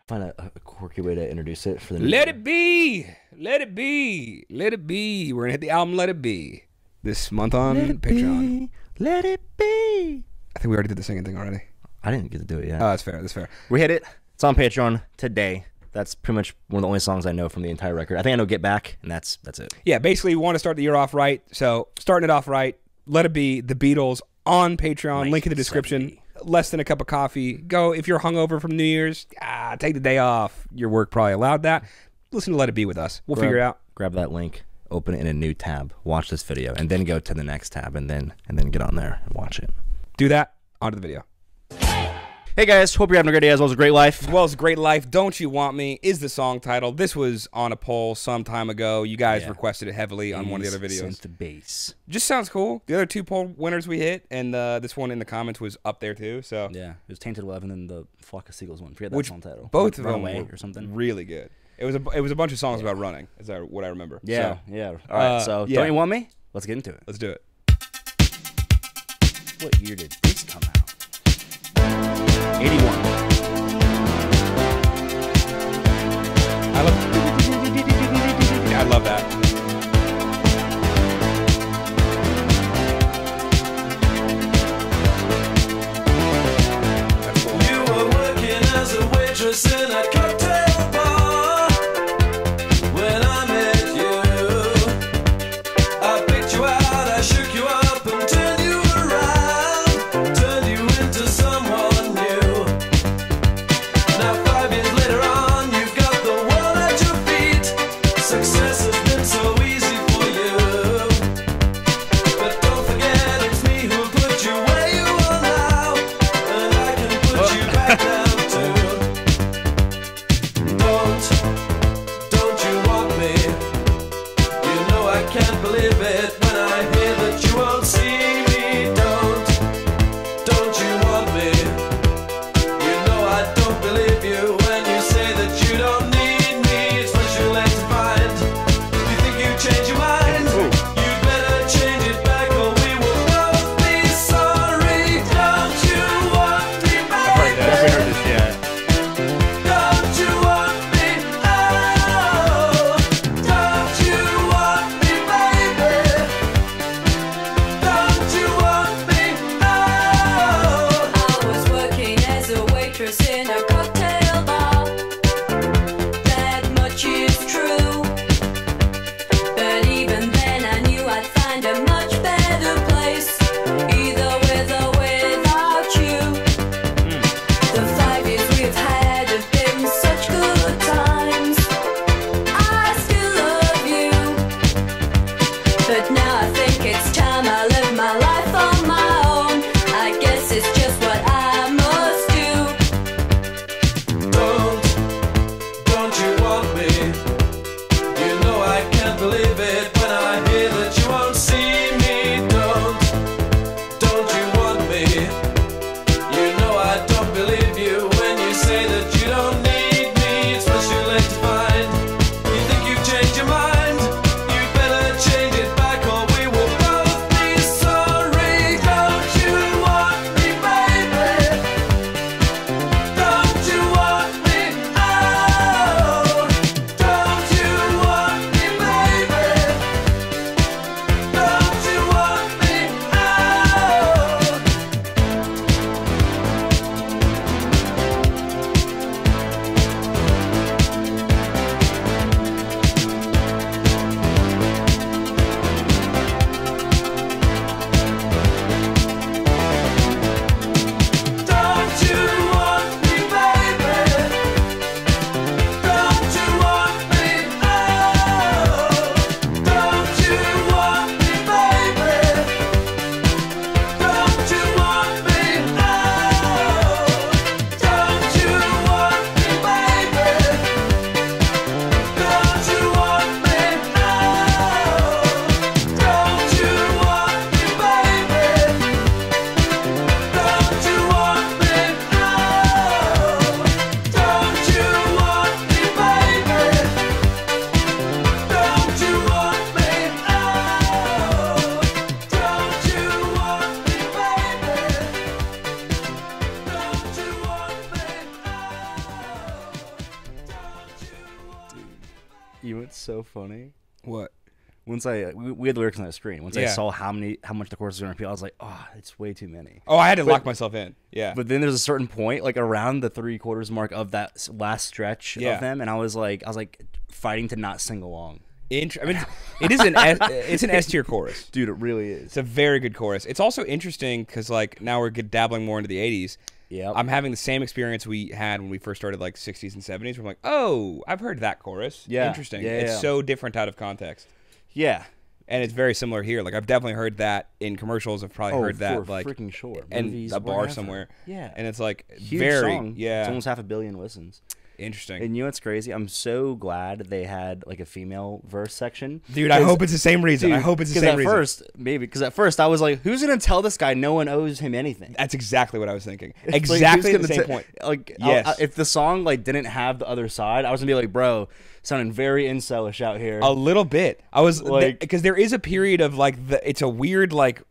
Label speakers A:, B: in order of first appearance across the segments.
A: Find a quirky way to introduce it for the
B: Let it be. Let it be. Let it be. We're going to hit the album Let It Be this month on Patreon.
A: Let it be.
B: I think we already did the singing thing already.
A: I didn't get to do it yet.
B: Oh, that's fair. That's fair.
A: We hit it. It's on Patreon today. That's pretty much one of the only songs I know from the entire record. I think I know Get Back, and that's it.
B: Yeah, basically we want to start the year off right. So starting it off right, Let It Be, The Beatles on Patreon. Link in the description. Less than a cup of coffee. Go if you're hungover from New Year's. Take the day off. Your work probably allowed that. Listen to Let It Be with us. We'll figure it out. Grab
A: that link, open it in a new tab, watch this video, and then go to the next tab, and then get on there and watch it.
B: Do that. Onto the video.
A: Hey guys, hope you're having a great day as well as a great life.
B: As well as a great life. Don't You Want Me is the song title. This was on a poll some time ago. You guys requested it heavily on one of the other videos.
A: Synth bass.
B: Just sounds cool. The other two poll winners we hit, and this one in the comments was up there too. So
A: yeah, it was Tainted Love and then the Flock of Seagulls one. Forget that song title.
B: Both of them
A: were or something.
B: Really good. It was a bunch of songs about running. Is that what I remember?
A: Yeah, yeah. All right, so Don't You Want Me? Let's get into it.
B: Let's do it.
A: What year did this come out? 81.
B: I love that. That's cool.
C: You were working as a waitress in a cocktail bar when I met you. I picked you out, I shook you up and turned you around, turned you into someone new. Now 5 years later on, you've got the world at your feet. Success has been so
A: so funny?
B: What?
A: Once we had the lyrics on the screen. Once I
B: Yeah.
A: saw how much the chorus was going to repeat, I was like, oh, it's way too many.
B: Oh, I had to lock myself in. Yeah.
A: But then there's a certain point, like around the 3/4 mark of that last stretch
B: Yeah.
A: of them, and I was like fighting to not sing along.
B: I mean, it's an S tier chorus.
A: Dude, it really is.
B: It's a very good chorus. It's also interesting because like now we're dabbling more into the 80s.
A: Yeah.
B: I'm having the same experience we had when we first started like 60s and 70s. We're like, oh, I've heard that chorus.
A: Yeah.
B: Interesting.
A: Yeah,
B: It's
A: yeah.
B: so different out of context.
A: Yeah.
B: And it's very similar here. Like I've definitely heard that in commercials. I've probably heard that
A: for
B: like
A: freaking sure.
B: in
A: Movies,
B: a bar
A: wherever.
B: somewhere.
A: Yeah.
B: And it's like
A: Huge
B: very
A: song.
B: yeah.
A: It's almost 500 million listens.
B: Interesting.
A: And you know what's crazy? I'm so glad they had like a female verse section.
B: Dude, I hope it's the same reason. I hope it's the same reason.
A: Because at first I was like, who's gonna tell this guy no one owes him anything?
B: That's exactly what I was thinking.
A: Like,
B: Exactly
A: who's
B: the
A: gonna
B: same point.
A: Like,
B: Yes.
A: if the song like didn't have the other side, I was gonna be like, bro, sounding very incelish out here.
B: A little bit. I was
A: Like-
B: because there is a period of like it's a weird like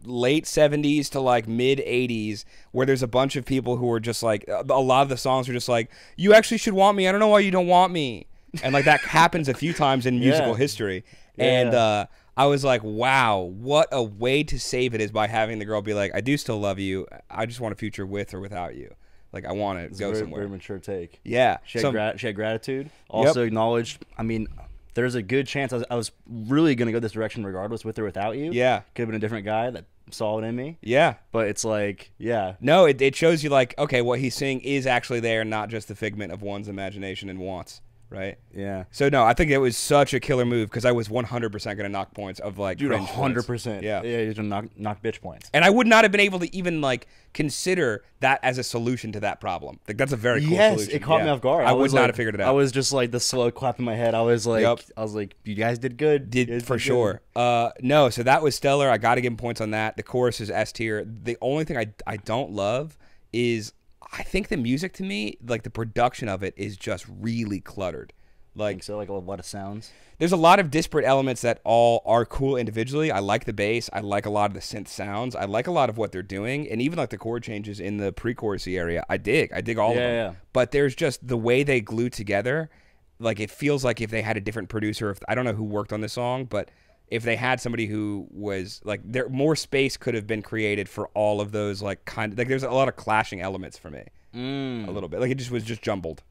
B: late 70s to like mid 80s where there's a bunch of people who are just like a lot of the songs are just like, you actually should want me. I don't know why you don't want me. And like that happens a few times in musical history. And I was like, wow, what a way to save it is by having the girl be like, I do still love you. I just want a future with or without you. Like I want to go somewhere.
A: Very mature take.
B: Yeah.
A: She had gratitude. Also acknowledged. I mean, there's a good chance I was really gonna go this direction regardless, with or without you.
B: Yeah.
A: Could have been a different guy that saw it in me.
B: Yeah.
A: But it's like, yeah.
B: No, it shows you like, okay, what he's saying is actually there, not just the figment of one's imagination and wants, right?
A: Yeah.
B: So no, I think it was such a killer move because I was 100% going to knock points of like
A: Dude,
B: cringe points.
A: 100%.
B: Yeah.
A: Yeah, you're gonna knock bitch points.
B: And I would not have been able to even like consider that as a solution to that problem. Like that's a very cool solution.
A: It caught me off guard.
B: I would
A: was
B: not
A: like-
B: have figured it out.
A: I was just like the slow clap in my head. I was like, you guys did good. You guys
B: For
A: did
B: sure. No, so that was stellar. I got to give him points on that. The chorus is S tier. The only thing I don't love is I think the music to me, like the production of it, is just really cluttered. Like
A: So like a lot of sounds.
B: there's a lot of disparate elements that all are cool individually. I like the bass. I like a lot of the synth sounds. I like a lot of what they're doing, and even like the chord changes in the pre-chorusy area. I dig all of them.
A: Yeah.
B: But there's just the way they glue together. Like it feels like if they had a different producer, if I don't know who worked on this song, but if they had somebody who was like there, more space could have been created for all of those like kind of like there's a lot of clashing elements for me. A little bit like it just was just jumbled.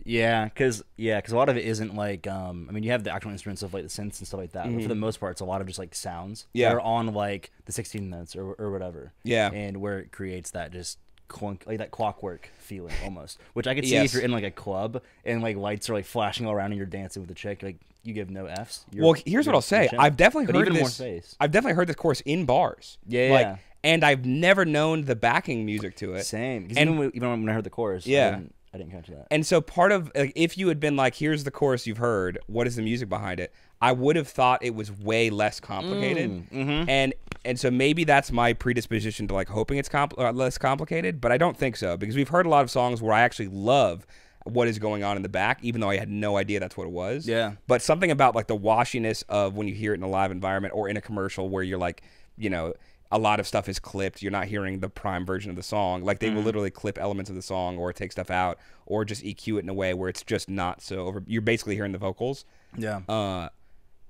A: Yeah, because a lot of it isn't like I mean, you have the actual instruments of like the synths and stuff like that, but for the most part, it's a lot of just like sounds.
B: Yeah.
A: That are on like the 16 notes or whatever.
B: Yeah.
A: And where it creates that just clunk, like that clockwork feeling almost, which I could see
B: Yes.
A: if you're in like a club and like lights are like flashing all around and you're dancing with a chick, like you give no Fs.
B: Well, here's what I'll say. I've definitely
A: But
B: heard
A: even
B: this.
A: more space.
B: I've definitely heard this chorus in bars.
A: Yeah,
B: like,
A: yeah.
B: And I've never known the backing music to it.
A: Same. 'Cause
B: And-
A: even when I heard the chorus,
B: Yeah.
A: I didn't catch that.
B: And so part of like if you had been like, here's the chorus you've heard, what is the music behind it? I would have thought it was way less complicated. And so maybe that's my predisposition to like hoping it's less complicated, but I don't think so because we've heard a lot of songs where I actually love what is going on in the back, even though I had no idea that's what it was.
A: Yeah.
B: But something about like the washiness of when you hear it in a live environment or in a commercial where you're like, you know, a lot of stuff is clipped. You're not hearing the prime version of the song. Like they will literally clip elements of the song or take stuff out or just EQ it in a way where it's just not so over. You're basically hearing the vocals.
A: Yeah.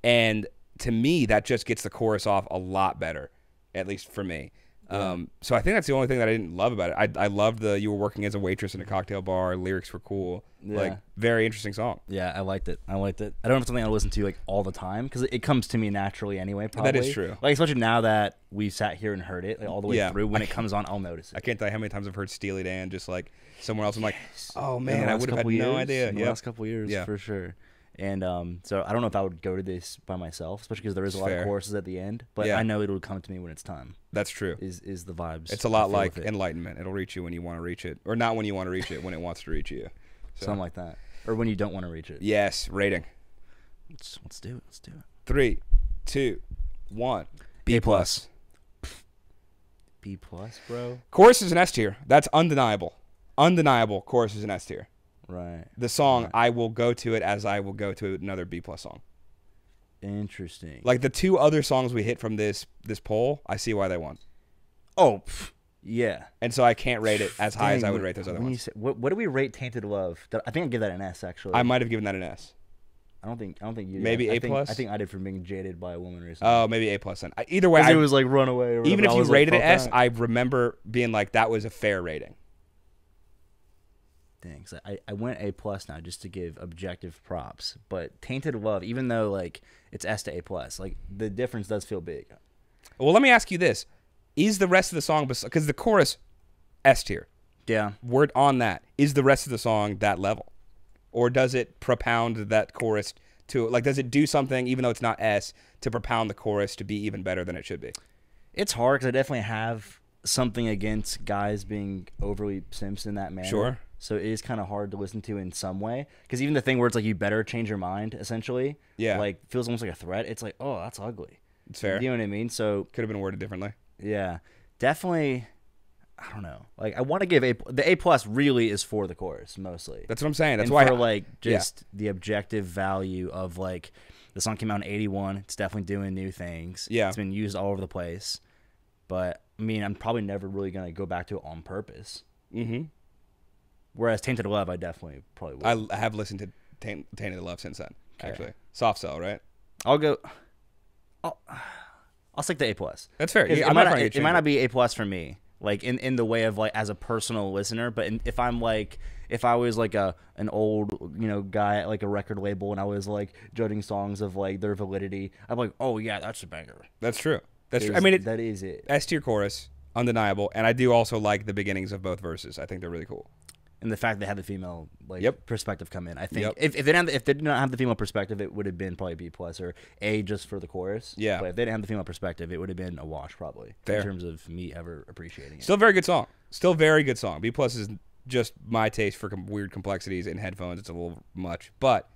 B: And to me, that just gets the chorus off a lot better, at least for me. So I think that's the only thing that I didn't love about it. I loved the you were working as a waitress in a cocktail bar. Lyrics were cool. Like very interesting song.
A: Yeah, I liked it. I don't know if it's something I listen to like all the time because it comes to me naturally anyway. Probably.
B: That is true.
A: Like especially now that we've sat here and heard it like, all the way
B: Yeah.
A: through. When it comes on, I'll notice it.
B: I can't tell you how many times I've heard Steely Dan just like somewhere else. I'm like, oh
A: In
B: man,
A: the
B: I
A: last
B: would have had
A: couple
B: no
A: years,
B: idea.
A: In the last couple years,
B: Yeah.
A: for sure. And so I don't know if I would go to this by myself, especially because there is a lot
B: Fair.
A: of choruses at the end. But
B: Yeah.
A: I know it'll come to me when it's time.
B: That's true.
A: Is the vibes?
B: It's a
A: I
B: lot
A: feel
B: like
A: with it.
B: enlightenment. It'll reach you when you want to reach it, or not when you want to reach it, when it wants to reach you. So.
A: Something like that, or when you don't want to reach it.
B: Yes, rating.
A: Let's do it. Let's do it.
B: 3, 2, 1. B
A: A+.
B: plus.
A: B plus, bro.
B: Chorus is an S tier. That's undeniable. Undeniable. Chorus is an S tier.
A: Right.
B: The song, I will go to it as I will go to another B plus song.
A: Interesting.
B: Like the two other songs we hit from this poll, I see why they won.
A: Oh, yeah.
B: And so I can't rate it as high as
A: Dang,
B: I would rate those other
A: when you
B: ones.
A: say, what do we rate Tainted Love? I think I'd give that an S, actually.
B: I might have given that an S.
A: I don't think you did.
B: Maybe
A: I
B: A+?
A: think, I think I did for being jaded by a woman recently.
B: Oh, maybe A+ then. Either way,
A: it was like Runaway. Or
B: even if
A: I
B: you
A: was like,
B: rated it
A: fuck
B: S,
A: that.
B: I remember being like, that was a fair rating.
A: Thanks. I went A+ now just to give objective props. But Tainted Love, even though like it's S to A+, like the difference does feel big.
B: Well, let me ask you this: is the rest of the song, because the chorus S tier,
A: Yeah.
B: word on that, is the rest of the song that level, or does it propound that chorus to, like, does it do something even though it's not S to propound the chorus to be even better than it should be?
A: It's hard because I definitely have something against guys being overly simps in that manner.
B: Sure.
A: So it is kind of hard to listen to in some way. Because even the thing where it's like you better change your mind, essentially,
B: Yeah.
A: like feels almost like a threat. It's like, oh, that's ugly.
B: It's fair.
A: You know what I mean? So
B: Could have been worded differently.
A: yeah, definitely. I don't know. Like I want to give the A+ really is for the chorus mostly.
B: That's what I'm saying. That's
A: and
B: why
A: for like just the objective value of like the song came out in '81. It's definitely doing new things.
B: Yeah.
A: It's been used all over the place. But I mean, I'm probably never really gonna go back to it on purpose.
B: Mm-hmm.
A: Whereas Tainted Love, I definitely probably would.
B: I have listened to Tainted Love since then. Actually, soft sell, right?
A: I'll stick to A+.
B: That's fair.
A: It
B: I'm
A: might
B: not
A: not,
B: trying to
A: it might
B: change
A: not be A+ for me, like in the way of like as a personal listener. But if I'm like, if I was like an old guy at like a record label and I was like judging songs of like their validity, I'm like, oh yeah, that's a banger.
B: That's true. That's true. I mean,
A: that is it.
B: S tier chorus, undeniable, and I do also like the beginnings of both verses. I think they're really cool.
A: And the fact they had the female perspective come in, I think if they did not have the female perspective, it would have been probably B+ or A just for the chorus.
B: Yeah.
A: But if they didn't have the female perspective, it would have been a wash probably.
B: Fair.
A: In terms of me ever appreciating it.
B: Still a very good song. Still very good song. B+ is just my taste for weird complexities in headphones. It's a little much, but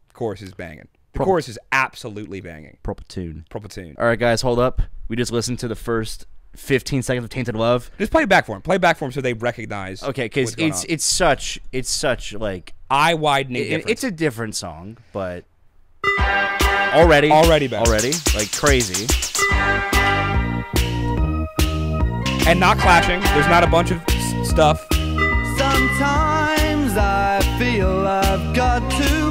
B: the chorus is banging. The chorus is absolutely banging.
A: Proper tune.
B: Proper tune.
A: All right, guys, hold up. We just listened to the first 15 seconds of Tainted Love.
B: Just play it back for him. Play it back for him so they recognize.
A: Okay, because it's such like
B: eye widening difference.
A: It's a different song, but already
B: better.
A: Like crazy.
B: And not clashing. There's not a bunch of stuff.
C: Sometimes I feel I've got to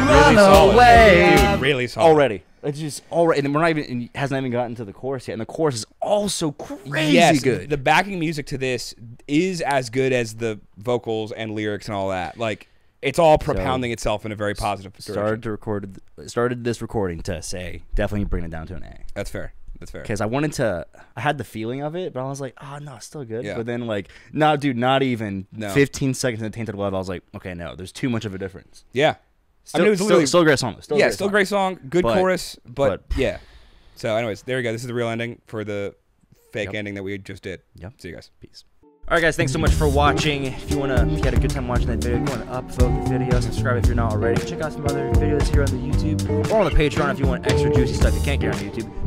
B: Really
C: run
B: solid.
C: away.
B: Dude, really solid.
A: Already. It's just already, and we're not even. It hasn't even gotten to the chorus yet, and the chorus is also crazy good.
B: The backing music to this is as good as the vocals and lyrics and all that. Like, it's all propounding itself in a very positive direction.
A: Started this recording to say definitely bring it down to an A.
B: That's fair. That's fair.
A: Because I had the feeling of it, but I was like, oh no, it's still good.
B: Yeah.
A: But then like, no, dude, not even 15 seconds into Tainted Love, I was like, okay, no, there's too much of a difference.
B: Yeah.
A: Still,
B: I mean, it was literally
A: still a great song. Still
B: a great song. Good chorus, but yeah. So, anyways, there you go. This is the real ending for the fake ending that we just did.
A: Yep.
B: See you guys.
A: Peace. All right, guys. Thanks so much for watching. If you had a good time watching that video, go and upvote the video. Subscribe if you're not already. Check out some other videos here on the YouTube or on the Patreon if you want extra juicy stuff you can't get on YouTube.